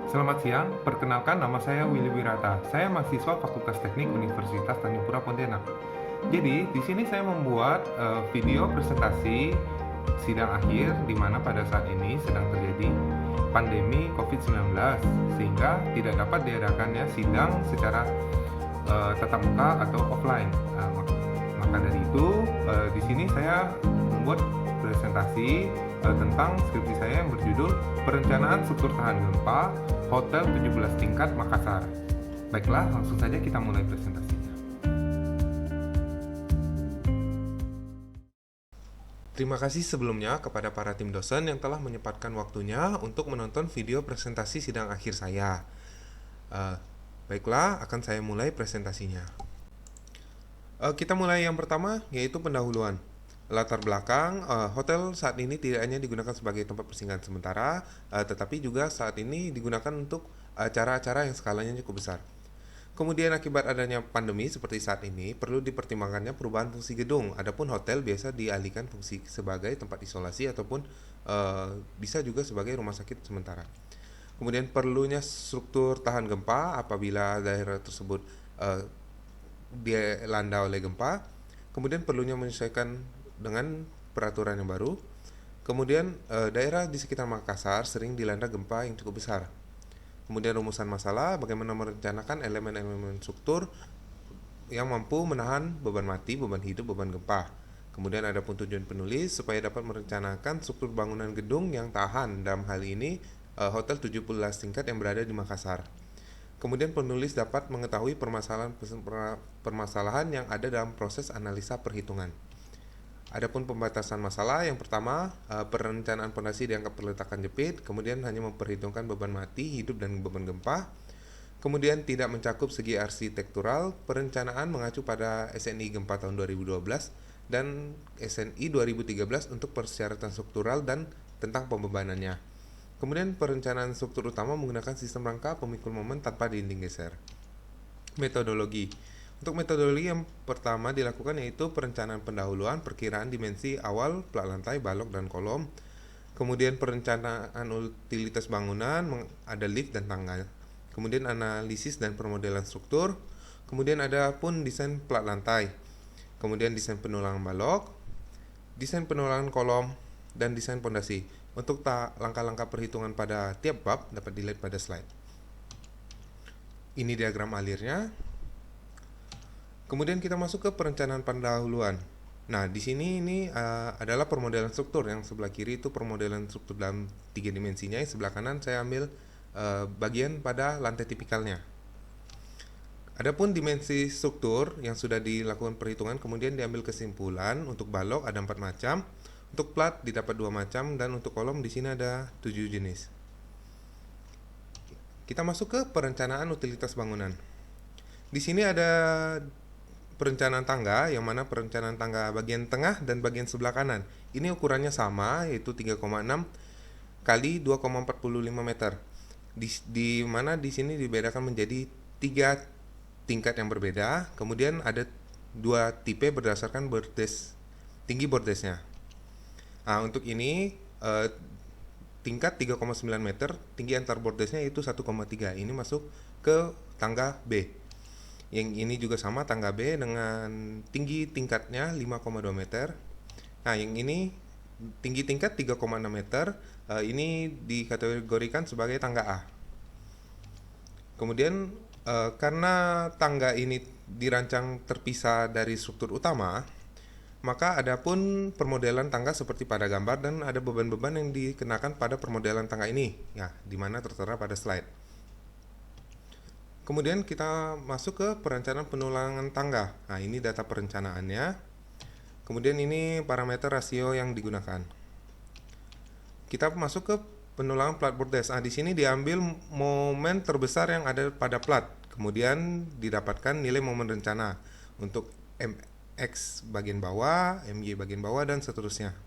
Selamat siang, perkenalkan nama saya Willy Wirata. Saya mahasiswa Fakultas Teknik Universitas Tanjung Pura Pontianak. Jadi, di sini saya membuat video presentasi sidang akhir di mana pada saat ini sedang terjadi pandemi COVID-19 sehingga tidak dapat diadakannya sidang secara tatap muka atau offline. Maka dari itu, di sini saya membuat presentasi tentang skripsi saya yang berjudul Perencanaan Struktur Tahan Gempa Hotel 17 Tingkat Makassar. Baiklah, langsung saja kita mulai presentasinya. Terima kasih sebelumnya kepada para tim dosen yang telah menyempatkan waktunya untuk menonton video presentasi sidang akhir saya. Baiklah, akan saya mulai presentasinya. Kita mulai yang pertama, yaitu pendahuluan. Latar belakang, hotel saat ini tidak hanya digunakan sebagai tempat persinggahan sementara, tetapi juga saat ini digunakan untuk acara-acara yang skalanya cukup besar. Kemudian akibat adanya pandemi seperti saat ini, perlu dipertimbangkannya perubahan fungsi gedung. Adapun hotel biasa dialihkan fungsi sebagai tempat isolasi ataupun bisa juga sebagai rumah sakit sementara. Kemudian perlunya struktur tahan gempa apabila daerah tersebut dilanda oleh gempa. Kemudian perlunya menyesuaikan dengan peraturan yang baru. Kemudian daerah di sekitar Makassar sering dilanda gempa yang cukup besar. Kemudian rumusan masalah, bagaimana merencanakan elemen-elemen struktur yang mampu menahan beban mati, beban hidup, beban gempa. Kemudian ada pun tujuan penulis supaya dapat merencanakan struktur bangunan gedung yang tahan, dalam hal ini hotel 17 tingkat yang berada di Makassar. Kemudian penulis dapat mengetahui permasalahan yang ada dalam proses analisa perhitungan. Adapun pembatasan masalah, yang pertama, perencanaan fondasi dianggap perletakan jepit, kemudian hanya memperhitungkan beban mati, hidup, dan beban gempa. Kemudian tidak mencakup segi arsitektural, perencanaan mengacu pada SNI Gempa tahun 2012 dan SNI 2013 untuk persyaratan struktural dan tentang pembebanannya. Kemudian perencanaan struktur utama menggunakan sistem rangka pemikul momen tanpa dinding geser. Metodologi. Untuk metodologi yang pertama dilakukan yaitu perencanaan pendahuluan, perkiraan dimensi awal, plat lantai, balok, dan kolom. Kemudian perencanaan utilitas bangunan, ada lift dan tangga. Kemudian analisis dan permodelan struktur. Kemudian ada pun desain plat lantai. Kemudian desain penulangan balok, desain penulangan kolom, dan desain fondasi. Untuk langkah-langkah perhitungan pada tiap bab dapat dilihat pada slide. Ini diagram alirnya. Kemudian kita masuk ke perencanaan pendahuluan. Nah, di sini ini adalah permodelan struktur. Yang sebelah kiri itu permodelan struktur dalam 3 dimensinya. Yang sebelah kanan saya ambil bagian pada lantai tipikalnya. Adapun dimensi struktur yang sudah dilakukan perhitungan, kemudian diambil kesimpulan. Untuk balok ada 4 macam, untuk plat didapat 2 macam, dan untuk kolom di sini ada 7 jenis. Kita masuk ke perencanaan utilitas bangunan. Di sini ada perencanaan tangga, yang mana perencanaan tangga bagian tengah dan bagian sebelah kanan. Ini ukurannya sama, yaitu 3,6 kali 2,45 meter. Di mana di sini dibedakan menjadi 3 tingkat yang berbeda. Kemudian ada 2 tipe berdasarkan tinggi bordesnya. Nah, untuk ini tingkat 3,9 meter, tinggi antar bordesnya itu 1,3. Ini masuk ke tangga B. Yang ini juga sama, tangga B dengan tinggi tingkatnya 5,2 meter. Nah, yang ini tinggi tingkat 3,6 meter, ini dikategorikan sebagai tangga A. Kemudian karena tangga ini dirancang terpisah dari struktur utama, maka ada pun permodelan tangga seperti pada gambar, dan ada beban-beban yang dikenakan pada permodelan tangga ini, ya, di mana tertera pada slide. Kemudian kita masuk ke perencanaan penulangan tangga. Nah, ini data perencanaannya. Kemudian ini parameter rasio yang digunakan. Kita masuk ke penulangan plat bordes. Nah, di sini diambil momen terbesar yang ada pada plat. Kemudian didapatkan nilai momen rencana untuk MX bagian bawah, MY bagian bawah, dan seterusnya.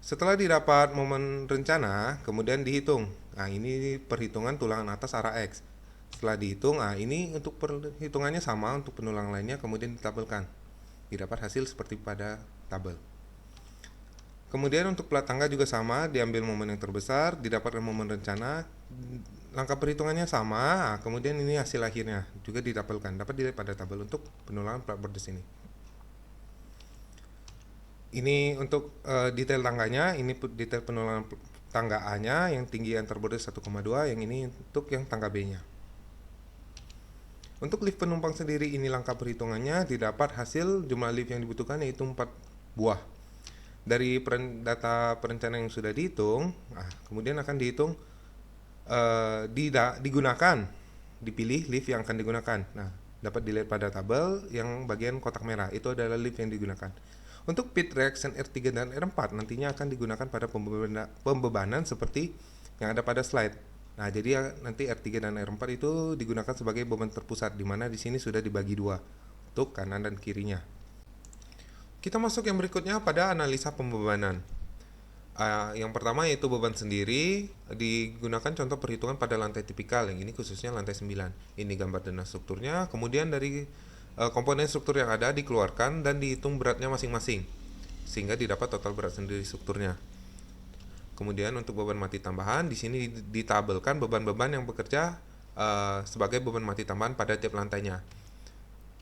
Setelah didapat momen rencana, kemudian dihitung. Nah, ini perhitungan tulangan atas arah X. Setelah dihitung, ini untuk perhitungannya sama untuk penulang lainnya, kemudian ditabelkan. Didapat hasil seperti pada tabel. Kemudian untuk plat tangga juga sama, diambil momen yang terbesar, didapatkan momen rencana. langkah perhitungannya sama. Kemudian ini hasil akhirnya juga didapatkan, dapat dilihat pada tabel untuk penularan plat bordes ini. Ini untuk detail tangganya, ini detail penularan tangga A-nya yang tinggi antar bordes 1,2, yang ini untuk yang tangga B-nya. Untuk lift penumpang sendiri, ini langkah perhitungannya, didapat hasil jumlah lift yang dibutuhkan yaitu 4 buah. Dari data perencanaan yang sudah dihitung, kemudian akan dihitung digunakan, dipilih lift yang akan digunakan. Nah, dapat dilihat pada tabel yang bagian kotak merah, itu adalah lift yang digunakan. Untuk pit reaction R3 dan R4 nantinya akan digunakan pada pembebanan seperti yang ada pada slide. Nah, jadi nanti R3 dan R4 itu digunakan sebagai beban terpusat, di mana di sini sudah dibagi dua untuk kanan dan kirinya. Kita masuk yang berikutnya pada analisa pembebanan. Yang pertama yaitu beban sendiri, digunakan contoh perhitungan pada lantai tipikal, yang ini khususnya lantai 9. Ini gambar dan strukturnya, kemudian dari komponen struktur yang ada dikeluarkan dan dihitung beratnya masing-masing, sehingga didapat total berat sendiri strukturnya. Kemudian untuk beban mati tambahan, di sini ditabelkan beban-beban yang bekerja sebagai beban mati tambahan pada tiap lantainya.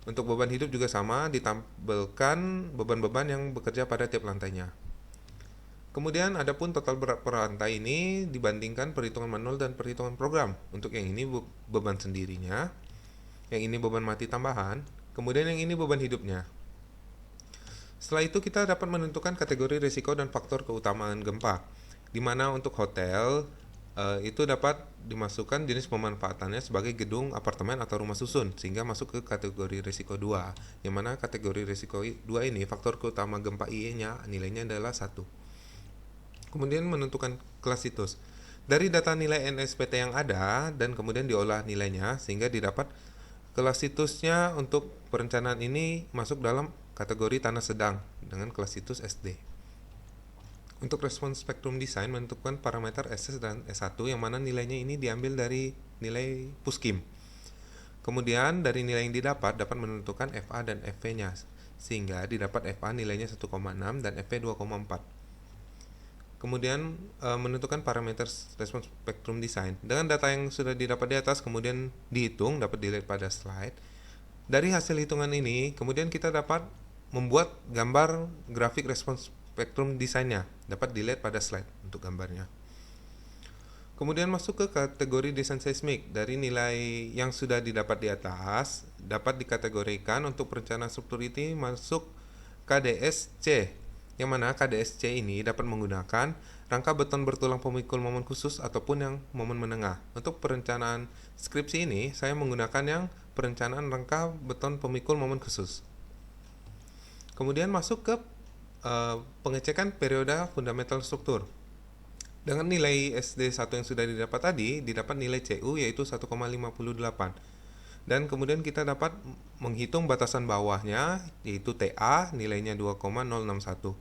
Untuk beban hidup juga sama, ditabelkan beban-beban yang bekerja pada tiap lantainya. Kemudian adapun total berat per lantai ini dibandingkan perhitungan manual dan perhitungan program. Untuk yang ini beban sendirinya, yang ini beban mati tambahan, kemudian yang ini beban hidupnya. Setelah itu kita dapat menentukan kategori risiko dan faktor keutamaan gempa, di mana untuk hotel itu dapat dimasukkan jenis pemanfaatannya sebagai gedung, apartemen, atau rumah susun, sehingga masuk ke kategori risiko 2, yang mana kategori risiko 2 ini faktor keutama gempa IE-nya nilainya adalah 1. Kemudian menentukan kelas situs. Dari data nilai NSPT yang ada dan kemudian diolah nilainya sehingga didapat kelas situsnya. Untuk perencanaan ini masuk dalam kategori tanah sedang dengan kelas situs SD. Untuk respons spektrum design menentukan parameter SS dan S1 yang mana nilainya ini diambil dari nilai Puskim. Kemudian dari nilai yang didapat dapat menentukan FA dan FV-nya, sehingga didapat FA nilainya 1,6 dan FV 2,4. Kemudian menentukan parameter respons spektrum design. Dengan data yang sudah didapat di atas kemudian dihitung, dapat dilihat pada slide. Dari hasil hitungan ini, kemudian kita dapat membuat gambar grafik respons spektrum desainnya, dapat dilihat pada slide untuk gambarnya. Kemudian masuk ke kategori desain seismik. Dari nilai yang sudah didapat di atas, dapat dikategorikan untuk perencanaan struktur ini masuk KDSC, yang mana KDSC ini dapat menggunakan rangka beton bertulang pemikul momen khusus ataupun yang momen menengah. Untuk perencanaan skripsi ini, saya menggunakan yang perencanaan rangka beton pemikul momen khusus. Kemudian masuk ke pengecekan periode fundamental struktur. Dengan nilai SD1 yang sudah didapat tadi, didapat nilai CU yaitu 1,58. Dan kemudian kita dapat menghitung batasan bawahnya yaitu TA, nilainya 2,061.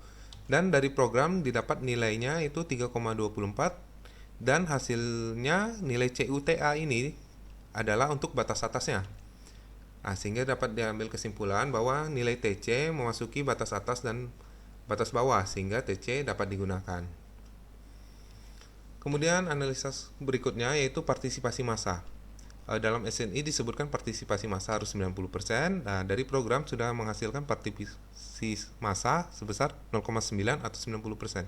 Dan dari program didapat nilainya itu 3,24, dan hasilnya nilai CUTA ini adalah untuk batas atasnya. Sehingga dapat diambil kesimpulan bahwa nilai TC memasuki batas atas dan batas bawah, sehingga TC dapat digunakan. Kemudian analisa berikutnya yaitu partisipasi massa. Dalam SNI disebutkan partisipasi massa harus 90%. Nah, dari program sudah menghasilkan partisipasi massa sebesar 0,9 atau 90%.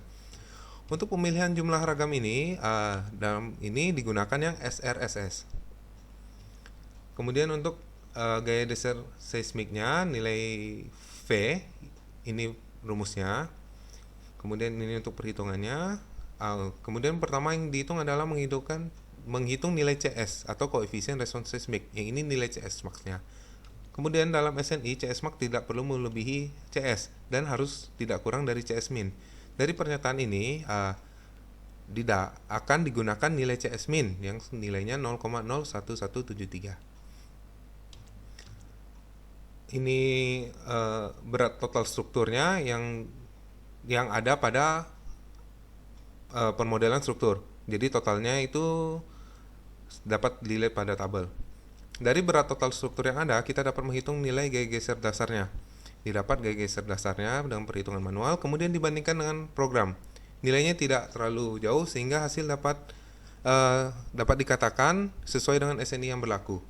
Untuk pemilihan jumlah ragam ini, dalam ini digunakan yang SRSS. Kemudian untuk gaya dasar seismiknya, nilai V, ini rumusnya. Kemudian ini untuk perhitungannya. Kemudian pertama yang dihitung adalah menghitung nilai CS atau koefisien respons seismik. Yang ini nilai CS max-nya. Kemudian dalam SNI, CS max tidak perlu melebihi CS dan harus tidak kurang dari CS min. Dari pernyataan ini tidak akan digunakan nilai CS min yang nilainya 0,01173. Ini berat total strukturnya yang ada pada permodelan struktur. Jadi totalnya itu dapat dilihat pada tabel. Dari berat total struktur yang ada, kita dapat menghitung nilai gaya geser dasarnya. Didapat gaya geser dasarnya dengan perhitungan manual, kemudian dibandingkan dengan program. Nilainya tidak terlalu jauh sehingga hasil dapat dapat dikatakan sesuai dengan SNI yang berlaku.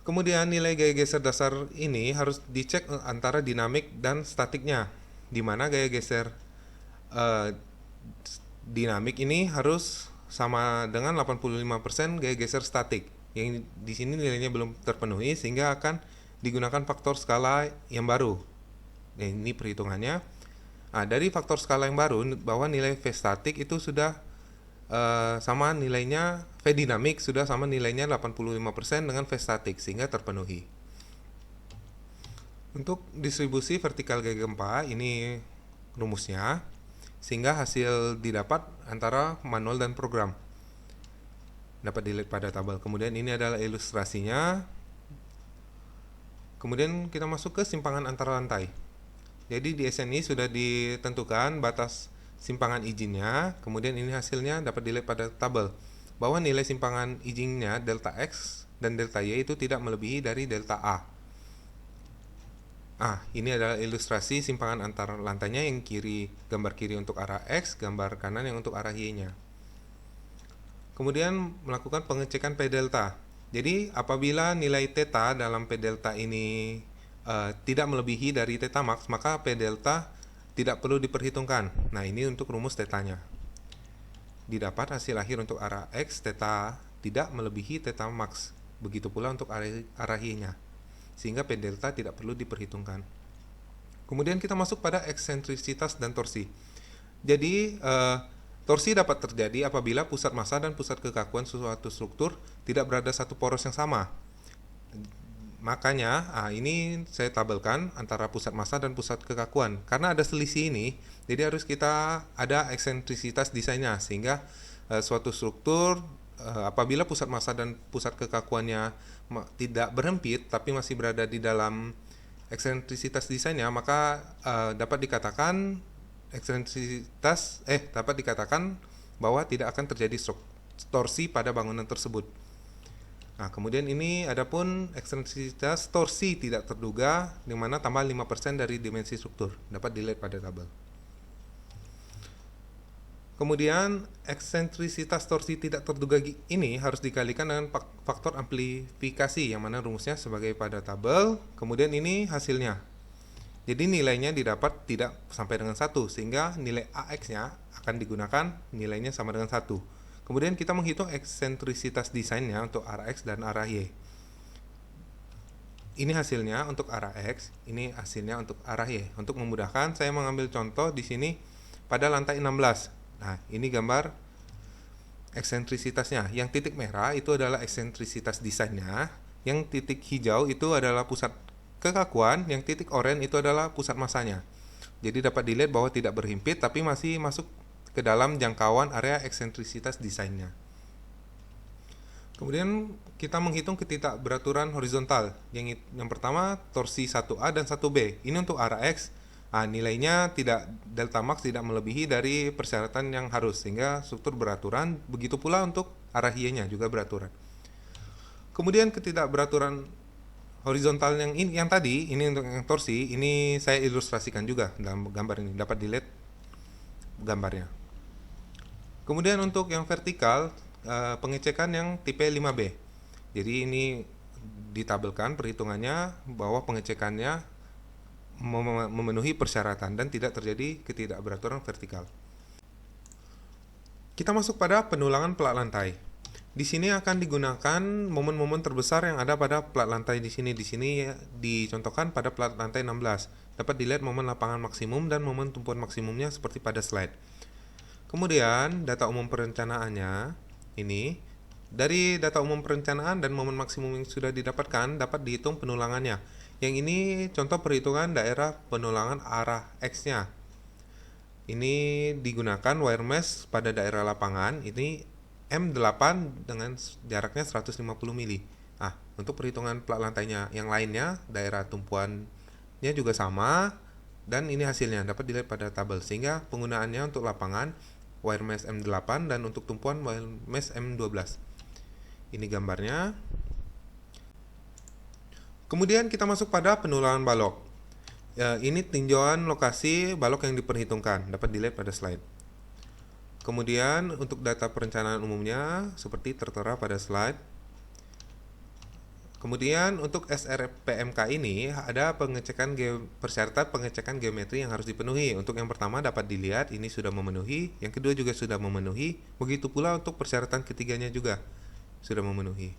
Kemudian nilai gaya geser dasar ini harus dicek antara dinamik dan statiknya, di mana gaya geser dinamik ini harus sama dengan 85% gaya geser statik. Yang di sini nilainya belum terpenuhi sehingga akan digunakan faktor skala yang baru. Nah, ini perhitungannya. Nah, dari faktor skala yang baru bahwa nilai V statik itu sudah sama nilainya, V dinamik sudah sama nilainya 85% dengan V statik sehingga terpenuhi. Untuk distribusi vertikal gaya gempa ini rumusnya, sehingga hasil didapat antara manual dan program. Dapat dilihat pada tabel. Kemudian ini adalah ilustrasinya. Kemudian kita masuk ke simpangan antara lantai. Jadi di SNI sudah ditentukan batas simpangan izinnya, kemudian ini hasilnya dapat dilihat pada tabel bahwa nilai simpangan izinnya delta X dan delta Y itu tidak melebihi dari delta A. Ini adalah ilustrasi simpangan antar lantainya, yang gambar kiri untuk arah X, gambar kanan yang untuk arah Y-nya. Kemudian melakukan pengecekan P delta. Jadi apabila nilai theta dalam P delta ini tidak melebihi dari theta max, maka P delta tidak perlu diperhitungkan. Nah, ini untuk rumus tetanya. Didapat hasil akhir untuk arah X, theta tidak melebihi theta max. Begitu pula untuk arah Y-nya. Sehingga P delta tidak perlu diperhitungkan. Kemudian kita masuk pada eksentrisitas dan torsi. Jadi, torsi dapat terjadi apabila pusat massa dan pusat kekakuan suatu struktur tidak berada satu poros yang sama. Makanya ini saya tabelkan antara pusat massa dan pusat kekakuan. Karena ada selisih ini, jadi harus kita ada eksentrisitas desainnya, sehingga suatu struktur apabila pusat massa dan pusat kekakuannya tidak berempit tapi masih berada di dalam eksentrisitas desainnya, maka dapat dikatakan bahwa tidak akan terjadi torsi pada bangunan tersebut. Nah, kemudian ini adapun eksentrisitas torsi tidak terduga, di mana tambah 5% dari dimensi struktur, dapat dilihat pada tabel. Kemudian eksentrisitas torsi tidak terduga ini harus dikalikan dengan faktor amplifikasi, yang mana rumusnya sebagai pada tabel. Kemudian ini hasilnya. Jadi nilainya didapat tidak sampai dengan 1, sehingga nilai AX-nya akan digunakan nilainya sama dengan 1. Kemudian kita menghitung eksentrisitas desainnya untuk arah X dan arah Y. Ini hasilnya untuk arah X, ini hasilnya untuk arah Y. Untuk memudahkan, saya mengambil contoh di sini pada lantai 16. Nah, ini gambar eksentrisitasnya. Yang titik merah itu adalah eksentrisitas desainnya, yang titik hijau itu adalah pusat kekakuan, yang titik oranye itu adalah pusat massanya. Jadi dapat dilihat bahwa tidak berhimpit tapi masih masuk ke dalam jangkauan area eksentrisitas desainnya. Kemudian kita menghitung ketidakberaturan horizontal. Yang pertama torsi 1A dan 1B. Ini untuk arah X. Nilainya tidak, delta max tidak melebihi dari persyaratan yang harus, sehingga struktur beraturan. Begitu pula untuk arah Y-nya juga beraturan. Kemudian ketidakberaturan horizontal yang tadi, ini untuk yang torsi, ini saya ilustrasikan juga dalam gambar ini. Dapat dilihat gambarnya. Kemudian untuk yang vertikal, pengecekan yang tipe 5B. Jadi ini ditabelkan perhitungannya bahwa pengecekannya memenuhi persyaratan dan tidak terjadi ketidakberaturan vertikal. Kita masuk pada penulangan plat lantai. Di sini akan digunakan momen-momen terbesar yang ada pada plat lantai di sini. Di sini dicontohkan pada plat lantai 16. Dapat dilihat momen lapangan maksimum dan momen tumpuan maksimumnya seperti pada slide. Kemudian data umum perencanaannya ini, dari data umum perencanaan dan momen maksimum yang sudah didapatkan dapat dihitung penulangannya. Yang ini contoh perhitungan daerah penulangan arah X-nya. Ini digunakan wire mesh pada daerah lapangan, ini M8 dengan jaraknya 150 mili. Untuk perhitungan plat lantainya yang lainnya, daerah tumpuannya juga sama, dan ini hasilnya dapat dilihat pada tabel, sehingga penggunaannya untuk lapangan wire mesh M8 dan untuk tumpuan wire mesh M12. Ini gambarnya. Kemudian kita masuk pada penulangan balok. Ini tinjauan lokasi balok yang diperhitungkan, dapat dilihat pada slide. Kemudian untuk data perencanaan umumnya seperti tertera pada slide. Kemudian untuk SRPMK ini ada persyaratan pengecekan geometri yang harus dipenuhi. Untuk yang pertama dapat dilihat ini sudah memenuhi, yang kedua juga sudah memenuhi, begitu pula untuk persyaratan ketiganya juga sudah memenuhi.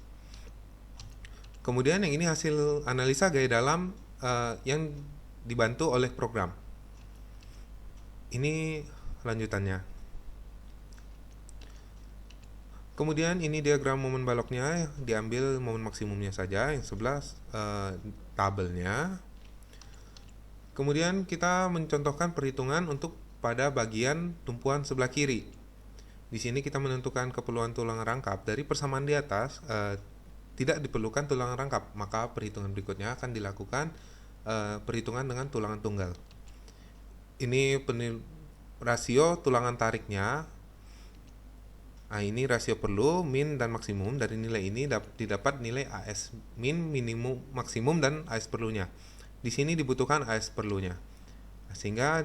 Kemudian yang ini hasil analisa gaya dalam yang dibantu oleh program. Ini lanjutannya. Kemudian ini diagram momen baloknya, diambil momen maksimumnya saja, yang sebelah tabelnya. Kemudian kita mencontohkan perhitungan untuk pada bagian tumpuan sebelah kiri. Di sini kita menentukan keperluan tulang rangkap. Dari persamaan di atas tidak diperlukan tulang rangkap, maka perhitungan berikutnya akan dilakukan perhitungan dengan tulangan tunggal. Ini rasio tulangan tariknya. Nah, ini rasio perlu, min, dan maksimum. Dari nilai ini didapat nilai AS min, minimum, maksimum, dan AS perlunya. Di sini dibutuhkan AS perlunya. Sehingga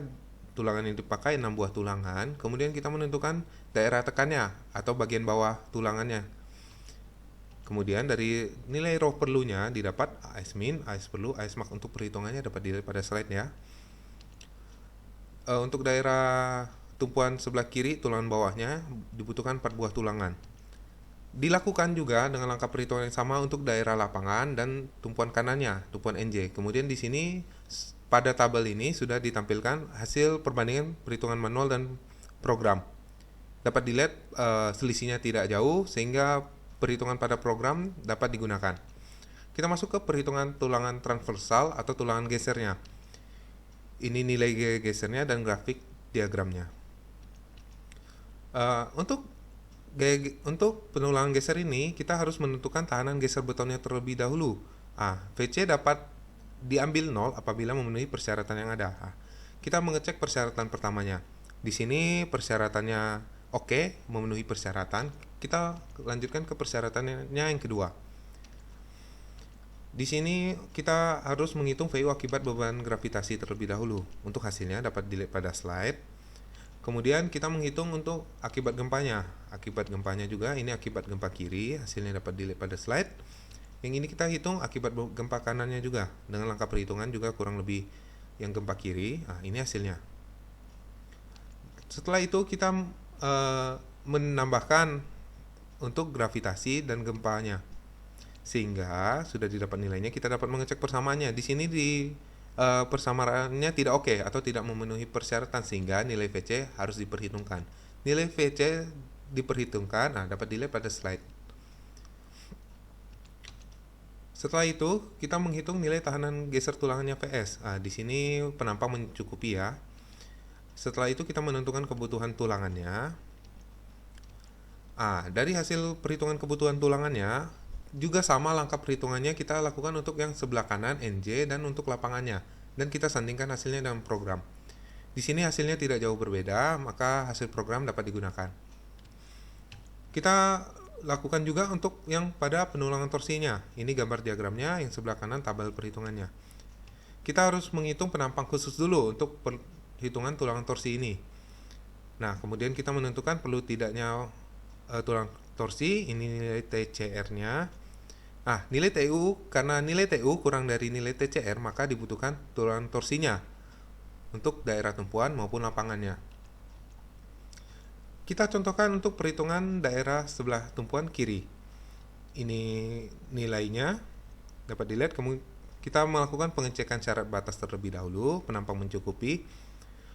tulangan yang dipakai 6 buah tulangan. Kemudian kita menentukan daerah tekannya atau bagian bawah tulangannya. Kemudian dari nilai roh perlunya didapat AS min, AS perlu, AS max. Untuk perhitungannya dapat dilihat pada slide ya. Untuk daerah tumpuan sebelah kiri tulangan bawahnya dibutuhkan 4 buah tulangan. Dilakukan juga dengan langkah perhitungan yang sama untuk daerah lapangan dan tumpuan kanannya, tumpuan NJ. Kemudian di sini pada tabel ini sudah ditampilkan hasil perbandingan perhitungan manual dan program. Dapat dilihat selisihnya tidak jauh sehingga perhitungan pada program dapat digunakan. Kita masuk ke perhitungan tulangan transversal atau tulangan gesernya. Ini nilai gesernya dan grafik diagramnya. Untuk penulangan geser ini kita harus menentukan tahanan geser betonnya terlebih dahulu. VC dapat diambil 0 apabila memenuhi persyaratan yang ada. Kita mengecek persyaratan pertamanya. Di sini persyaratannya oke, memenuhi persyaratan. Kita lanjutkan ke persyaratannya yang kedua. Di sini kita harus menghitung VU akibat beban gravitasi terlebih dahulu. Untuk hasilnya dapat dilihat pada slide. Kemudian kita menghitung untuk akibat gempanya. Akibat gempanya juga ini akibat gempa kiri, hasilnya dapat dilihat pada slide. Yang ini kita hitung akibat gempa kanannya juga. Dengan langkah perhitungan juga kurang lebih yang gempa kiri. Ini hasilnya. Setelah itu kita menambahkan untuk gravitasi dan gempanya. Sehingga sudah didapat nilainya, kita dapat mengecek persamaannya. Di sini persamaannya tidak oke atau tidak memenuhi persyaratan sehingga nilai VC harus diperhitungkan. Nilai VC diperhitungkan, dapat dilihat pada slide. Setelah itu kita menghitung nilai tahanan geser tulangannya VS. Di sini penampang mencukupi ya. Setelah itu kita menentukan kebutuhan tulangannya. Dari hasil perhitungan kebutuhan tulangannya juga sama langkah perhitungannya kita lakukan untuk yang sebelah kanan NJ dan untuk lapangannya, dan kita sandingkan hasilnya dengan program. Di sini hasilnya tidak jauh berbeda, maka hasil program dapat digunakan. Kita lakukan juga untuk yang pada penulangan torsinya. Ini gambar diagramnya, yang sebelah kanan tabel perhitungannya. Kita harus menghitung penampang khusus dulu untuk perhitungan tulangan torsi ini. Kemudian kita menentukan perlu tidaknya tulang torsi. Ini nilai TCR-nya. Nilai TU, karena nilai TU kurang dari nilai TCR, maka dibutuhkan tulangan torsinya untuk daerah tumpuan maupun lapangannya. Kita contohkan untuk perhitungan daerah sebelah tumpuan kiri. Ini nilainya dapat dilihat. Kita melakukan pengecekan syarat batas terlebih dahulu, penampang mencukupi.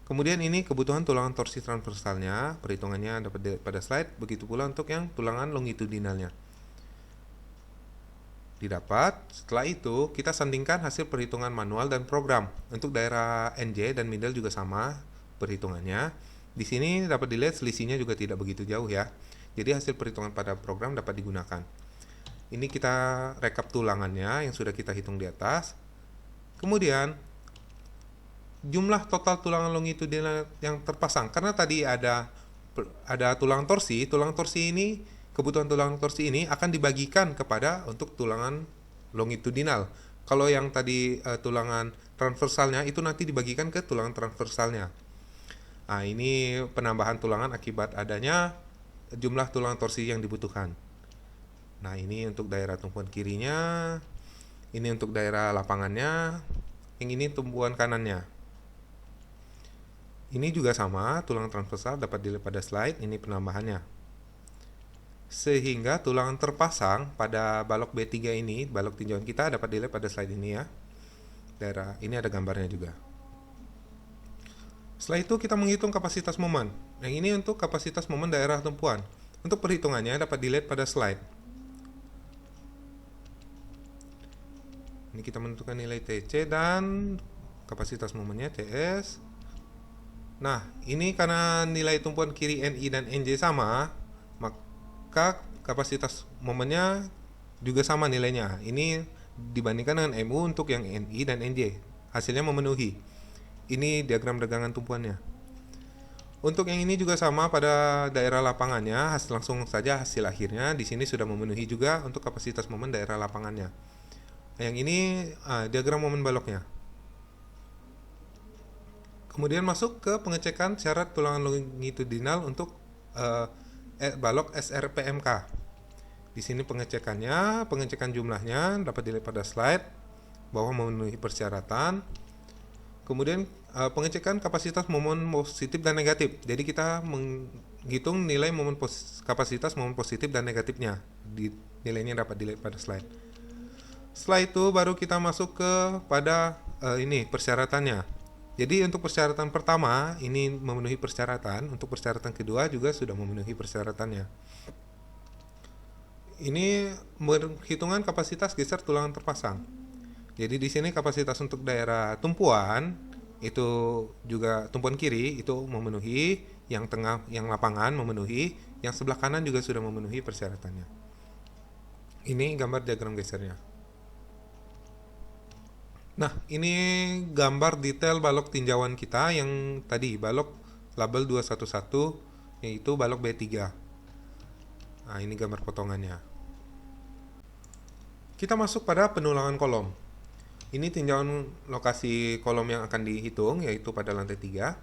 Kemudian ini kebutuhan tulangan torsi transversalnya, perhitungannya dapat dilihat pada slide. Begitu pula untuk yang tulangan longitudinalnya didapat. Setelah itu kita sandingkan hasil perhitungan manual dan program. Untuk daerah NJ dan middle juga sama perhitungannya. Di sini dapat dilihat selisihnya juga tidak begitu jauh ya. Jadi hasil perhitungan pada program dapat digunakan. Ini kita rekap tulangannya yang sudah kita hitung di atas. Kemudian jumlah total tulangan longitudinal yang terpasang, karena tadi ada tulangan torsi ini, kebutuhan tulangan torsi ini akan dibagikan kepada untuk tulangan longitudinal. Kalau yang tadi tulangan transversalnya itu nanti dibagikan ke tulangan transversalnya. Nah, ini penambahan tulangan akibat adanya jumlah tulang torsi yang dibutuhkan. Nah, ini untuk daerah tumpuan kirinya, ini untuk daerah lapangannya, yang ini tumpuan kanannya. Ini juga sama, tulang transversal dapat dilihat pada slide, ini penambahannya. Sehingga tulang terpasang pada balok B3 ini, balok tinjauan kita dapat dilihat pada slide ini ya. Daerah ini ada gambarnya juga. Setelah itu kita menghitung kapasitas momen. Yang ini untuk kapasitas momen daerah tumpuan. Untuk perhitungannya dapat dilihat pada slide. Ini kita menentukan nilai TC dan kapasitas momennya CS. Nah, ini karena nilai tumpuan kiri NI dan NJ sama, maka kapasitas momennya juga sama nilainya. Ini dibandingkan dengan MU untuk yang NI dan NJ. Hasilnya memenuhi. Ini diagram dagangan tumpuannya. Untuk yang ini juga sama pada daerah lapangannya, langsung saja hasil akhirnya di sini sudah memenuhi juga untuk kapasitas momen daerah lapangannya. Yang ini diagram momen baloknya. Kemudian masuk ke pengecekan syarat tulangan longitudinal untuk balok SRPMK. Di sini pengecekan jumlahnya dapat dilihat pada slide bahwa memenuhi persyaratan. Kemudian pengecekan kapasitas momen positif dan negatif. Jadi kita menghitung nilai kapasitas momen positif dan negatifnya. Nilainya dapat dilihat pada slide. Setelah itu baru kita masuk ke pada ini persyaratannya. Jadi untuk persyaratan pertama ini memenuhi persyaratan, untuk persyaratan kedua juga sudah memenuhi persyaratannya. Ini perhitungan kapasitas geser tulangan terpasang. Jadi di sini kapasitas untuk daerah tumpuan itu juga tumpuan kiri itu memenuhi, yang tengah, yang lapangan memenuhi, yang sebelah kanan juga sudah memenuhi persyaratannya. Ini gambar diagram gesernya. Nah, ini gambar detail balok tinjauan kita yang tadi balok label 211 yaitu balok B3. Nah, ini gambar potongannya. Kita masuk pada penulangan kolom. Ini tinjauan lokasi kolom yang akan dihitung yaitu pada lantai 3.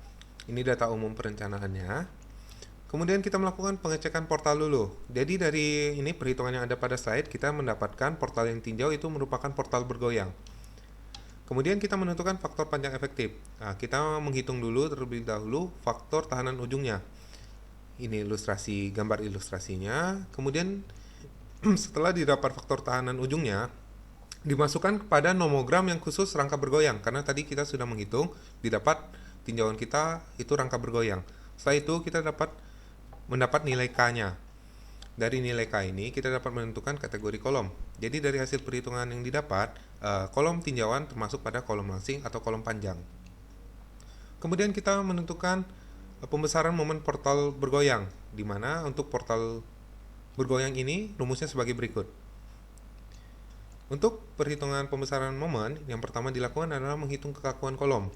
Ini data umum perencanaannya. Kemudian kita melakukan pengecekan portal dulu. Jadi dari ini perhitungan yang ada pada slide, kita mendapatkan portal yang tinjau itu merupakan portal bergoyang. Kemudian kita menentukan faktor panjang efektif. Nah, kita menghitung dulu terlebih dahulu faktor tahanan ujungnya. Ini ilustrasi, gambar ilustrasinya. Kemudian setelah didapat faktor tahanan ujungnya, dimasukkan kepada nomogram yang khusus rangka bergoyang. Karena tadi kita sudah menghitung, didapat tinjauan kita itu rangka bergoyang. Setelah itu kita mendapat nilai K-nya. Dari nilai K ini kita dapat menentukan kategori kolom. Jadi dari hasil perhitungan yang didapat, kolom tinjauan termasuk pada kolom langsing atau kolom panjang. Kemudian kita menentukan pembesaran momen portal bergoyang, di mana untuk portal bergoyang ini rumusnya sebagai berikut. Untuk perhitungan pembesaran momen, yang pertama dilakukan adalah menghitung kekakuan kolom.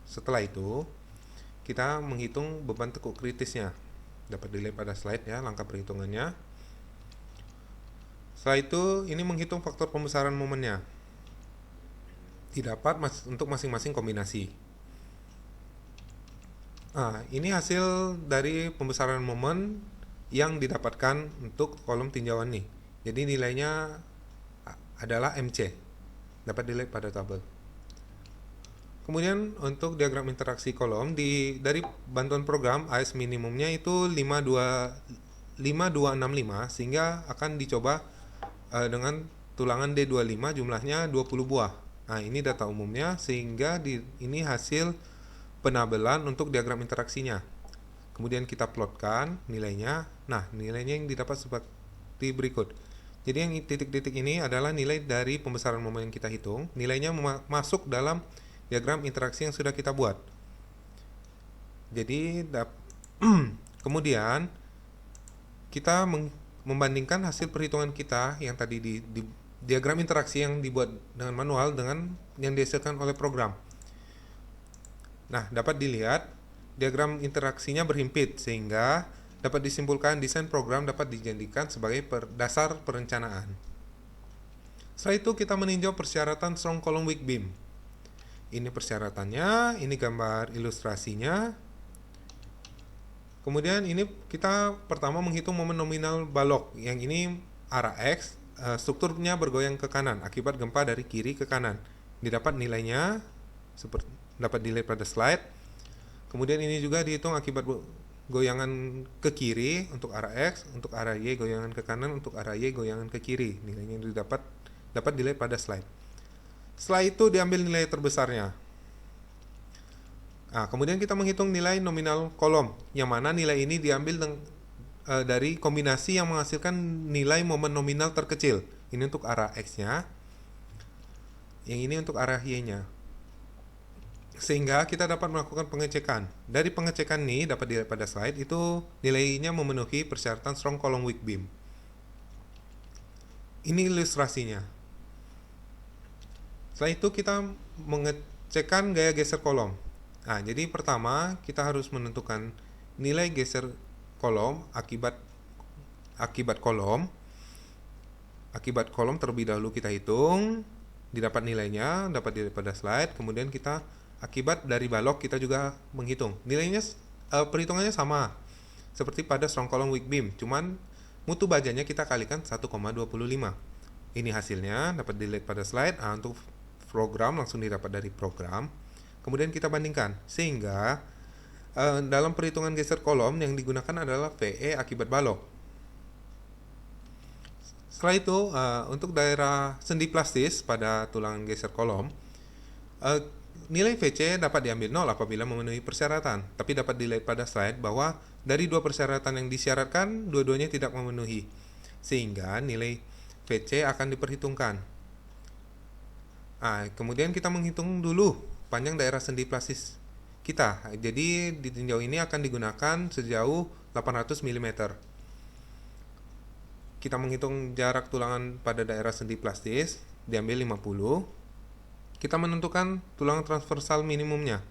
Setelah itu, kita menghitung beban tekuk kritisnya. Dapat dilihat pada slide ya, langkah perhitungannya. Setelah itu, ini menghitung faktor pembesaran momennya. Didapat untuk masing-masing kombinasi. Nah, ini hasil dari pembesaran momen yang didapatkan untuk kolom tinjauan nih. Jadi nilainya adalah MC. Dapat dilihat pada tabel. Kemudian untuk diagram interaksi kolom dari bantuan program AS minimumnya itu 5265 sehingga akan dicoba dengan tulangan D25 jumlahnya 20 buah. Nah, ini data umumnya sehingga ini hasil penabelan untuk diagram interaksinya. Kemudian kita plotkan nilainya. Nah, nilainya yang didapat seperti berikut. Jadi yang titik-titik ini adalah nilai dari pembesaran momen yang kita hitung. Nilainya masuk dalam diagram interaksi yang sudah kita buat. Jadi kemudian kita membandingkan hasil perhitungan kita yang tadi di diagram interaksi yang dibuat dengan manual dengan yang dihasilkan oleh program. Nah, dapat dilihat diagram interaksinya berhimpit sehingga dapat disimpulkan desain program dapat dijadikan sebagai dasar perencanaan. Setelah itu kita meninjau persyaratan strong column weak beam. Ini persyaratannya, ini gambar ilustrasinya. Kemudian ini kita pertama menghitung momen nominal balok. Yang ini arah X, strukturnya bergoyang ke kanan akibat gempa dari kiri ke kanan. Didapat nilainya seperti dapat dilihat pada slide. Kemudian ini juga dihitung akibat goyangan ke kiri untuk arah X, untuk arah Y goyangan ke kanan, untuk arah Y goyangan ke kiri. Nilainya dapat dilihat pada slide. Setelah itu diambil nilai terbesarnya. Nah, kemudian kita menghitung nilai nominal kolom, yang mana nilai ini diambil dari kombinasi yang menghasilkan nilai momen nominal terkecil. Ini untuk arah X-nya, yang ini untuk arah Y-nya. Sehingga kita dapat melakukan pengecekan. Dari pengecekan ini dapat dilihat pada slide, itu nilainya memenuhi persyaratan strong column weak beam. Ini ilustrasinya. Setelah itu kita mengecekkan gaya geser kolom. Nah, jadi pertama kita harus menentukan nilai geser kolom akibat kolom. Akibat kolom terlebih dahulu kita hitung, didapat nilainya, dapat dilihat pada slide. Kemudian kita akibat dari balok kita juga menghitung. Nilainya perhitungannya sama seperti pada strong column weak beam, cuman mutu bajanya kita kalikan 1,25. Ini hasilnya dapat dilihat pada slide. Nah, untuk program langsung didapat dari program. Kemudian kita bandingkan, sehingga dalam perhitungan geser kolom yang digunakan adalah VE akibat balok. Setelah itu, untuk daerah sendi plastis pada tulang geser kolom, nilai VC dapat diambil 0 apabila memenuhi persyaratan. Tapi dapat dilihat pada slide bahwa dari dua persyaratan yang disyaratkan, dua-duanya tidak memenuhi. Sehingga nilai VC akan diperhitungkan. Nah, kemudian kita menghitung dulu panjang daerah sendi plastis kita. Jadi di tinjau ini akan digunakan sejauh 800 mm. Kita menghitung jarak tulangan pada daerah sendi plastis, diambil 50. Kita menentukan tulang transversal minimumnya.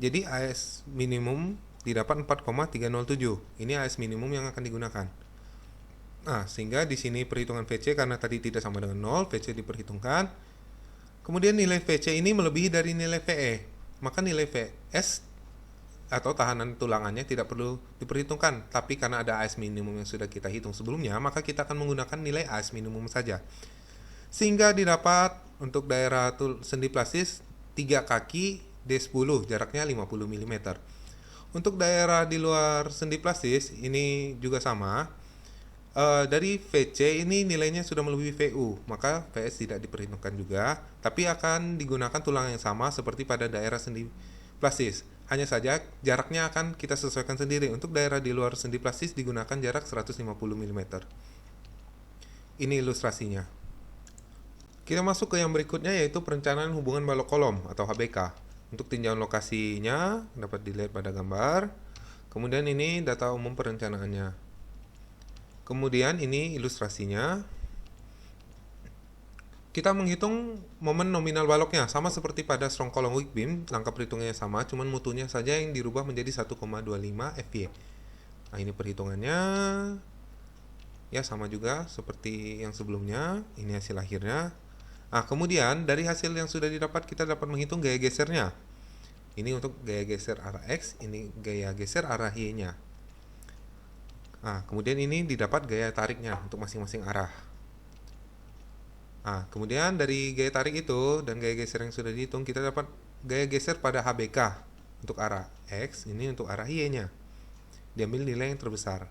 Jadi AS minimum didapat 4,307. Ini AS minimum yang akan digunakan. Nah, sehingga di sini perhitungan VC karena tadi tidak sama dengan 0, VC diperhitungkan. Kemudian nilai VC ini melebihi dari nilai VE, maka nilai VS atau tahanan tulangannya tidak perlu diperhitungkan. Tapi karena ada AS minimum yang sudah kita hitung sebelumnya, maka kita akan menggunakan nilai AS minimum saja. Sehingga didapat untuk daerah sendi plastis 3 kaki D10, jaraknya 50 mm. Untuk daerah di luar sendi plastis ini juga sama. Dari VC ini nilainya sudah melebihi VU, maka VS tidak diperhitungkan juga, tapi akan digunakan tulang yang sama seperti pada daerah sendi plastis. Hanya saja jaraknya akan kita sesuaikan sendiri. Untuk daerah di luar sendi plastis digunakan jarak 150 mm. Ini ilustrasinya. Kita masuk ke yang berikutnya, yaitu perencanaan hubungan balok kolom atau HBK. Untuk tinjauan lokasinya dapat dilihat pada gambar. Kemudian ini data umum perencanaannya. Kemudian ini ilustrasinya. Kita menghitung momen nominal baloknya sama seperti pada strong column weak beam, langkah perhitungannya sama, cuman mutunya saja yang dirubah menjadi 1,25 FY. Nah, ini perhitungannya ya sama juga seperti yang sebelumnya. Ini hasil akhirnya. Nah, kemudian dari hasil yang sudah didapat kita dapat menghitung gaya gesernya. Ini untuk gaya geser arah X, ini gaya geser arah Y-nya. Nah, kemudian ini didapat gaya tariknya untuk masing-masing arah. Nah, kemudian dari gaya tarik itu dan gaya geser yang sudah dihitung, kita dapat gaya geser pada HBK untuk arah X, ini untuk arah Y-nya. Diambil nilai yang terbesar.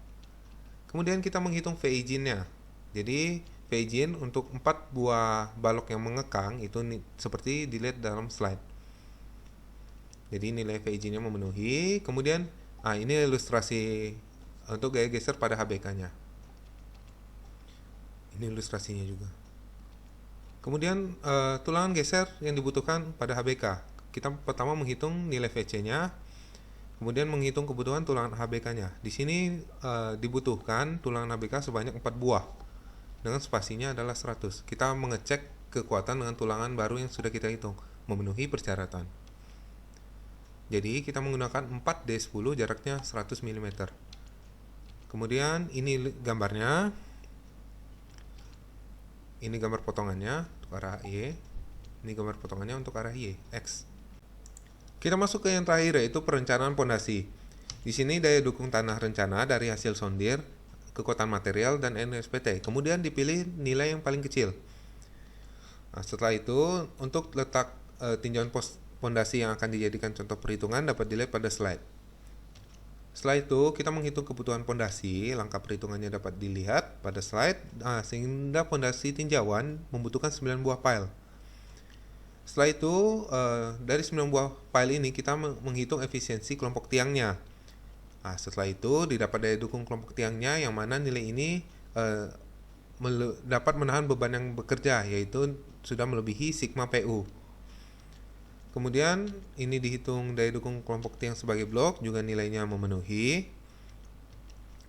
Kemudian kita menghitung VIGIN-nya. Jadi, VIGIN untuk 4 buah balok yang mengekang itu seperti dilihat dalam slide. Jadi, nilai VIGIN-nya memenuhi. Kemudian, ini ilustrasi untuk gaya geser pada HBK-nya. Ini ilustrasinya juga. Kemudian tulangan geser yang dibutuhkan pada HBK. Kita pertama menghitung nilai VC-nya, kemudian menghitung kebutuhan tulangan HBK-nya. Di sini dibutuhkan tulangan HBK sebanyak 4 buah dengan spasinya adalah 100. Kita mengecek kekuatan dengan tulangan baru yang sudah kita hitung, memenuhi persyaratan. Jadi kita menggunakan 4D10, jaraknya 100 mm. Kemudian ini gambarnya. Ini gambar potongannya untuk arah Y. Ini gambar potongannya untuk arah Y, X. Kita masuk ke yang terakhir, yaitu perencanaan pondasi. Di sini daya dukung tanah rencana dari hasil sondir, kekuatan material, dan NSPT. Kemudian dipilih nilai yang paling kecil. Nah, setelah itu, untuk letak tinjauan pondasi yang akan dijadikan contoh perhitungan dapat dilihat pada slide. Setelah itu, kita menghitung kebutuhan pondasi. Langkah perhitungannya dapat dilihat pada slide. Nah, sehingga pondasi tinjauan membutuhkan 9 buah pile. Setelah itu, dari 9 buah pile ini kita menghitung efisiensi kelompok tiangnya. Nah, setelah itu didapat daya dukung kelompok tiangnya yang mana nilai ini dapat menahan beban yang bekerja, yaitu sudah melebihi sigma PU. Kemudian ini dihitung daya dukung kelompok tiang sebagai blok, juga nilainya memenuhi.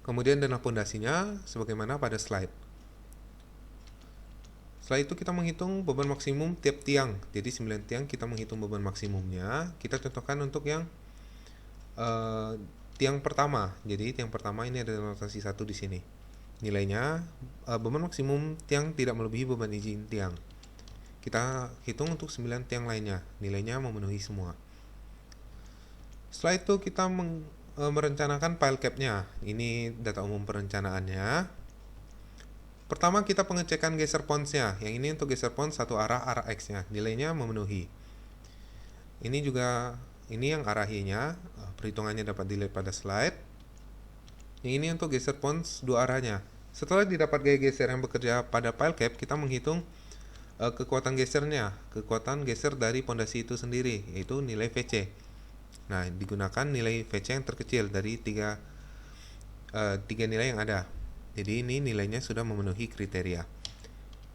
Kemudian dana pondasinya sebagaimana pada slide. Setelah itu kita menghitung beban maksimum tiap tiang. Jadi 9 tiang kita menghitung beban maksimumnya. Kita contohkan untuk yang tiang pertama. Jadi tiang pertama ini ada notasi 1 di sini. Nilainya beban maksimum tiang tidak melebihi beban izin tiang. Kita hitung untuk 9 tiang lainnya, nilainya memenuhi semua. Setelah itu kita merencanakan pile cap-nya. Ini data umum perencanaannya. Pertama kita pengecekan geser pons-nya. Yang ini untuk geser pons satu arah X-nya, nilainya memenuhi. Ini juga yang arah Y-nya, perhitungannya dapat dilihat pada slide. Yang ini untuk geser pons dua arahnya. Setelah didapat gaya geser yang bekerja pada pile cap, kita menghitung kekuatan gesernya, kekuatan geser dari pondasi itu sendiri, yaitu nilai VC. Nah, digunakan nilai VC yang terkecil dari tiga nilai yang ada. Jadi ini nilainya sudah memenuhi kriteria.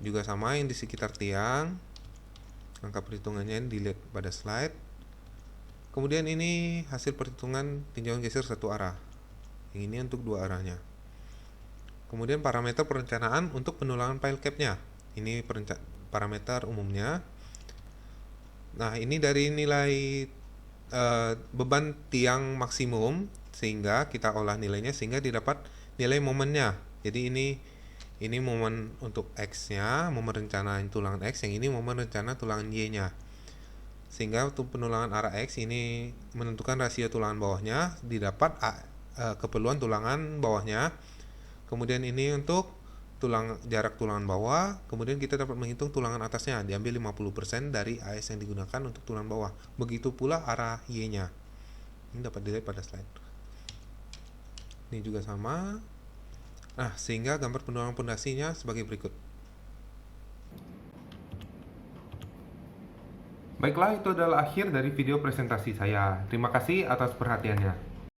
Juga sama yang di sekitar tiang, angka perhitungannya dilihat pada slide. Kemudian ini hasil perhitungan tinjauan geser satu arah. Yang ini untuk dua arahnya. Kemudian parameter perencanaan untuk penulangan pile cap-nya. Ini parameter umumnya. Nah, ini dari nilai beban tiang maksimum, sehingga kita olah nilainya sehingga didapat nilai momennya. Jadi ini momen untuk X-nya, momen rencana tulangan X, yang ini momen rencana tulangan Y-nya. Sehingga untuk penulangan arah X ini menentukan rasio tulangan bawahnya, didapat keperluan tulangan bawahnya. Kemudian ini untuk jarak tulangan bawah, kemudian kita dapat menghitung tulangan atasnya, diambil 50% dari AS yang digunakan untuk tulangan bawah. Begitu pula arah Y-nya. Ini dapat dilihat pada slide. Ini juga sama. Nah, sehingga gambar penulangan pondasinya sebagai berikut. Baiklah, itu adalah akhir dari video presentasi saya. Terima kasih atas perhatiannya.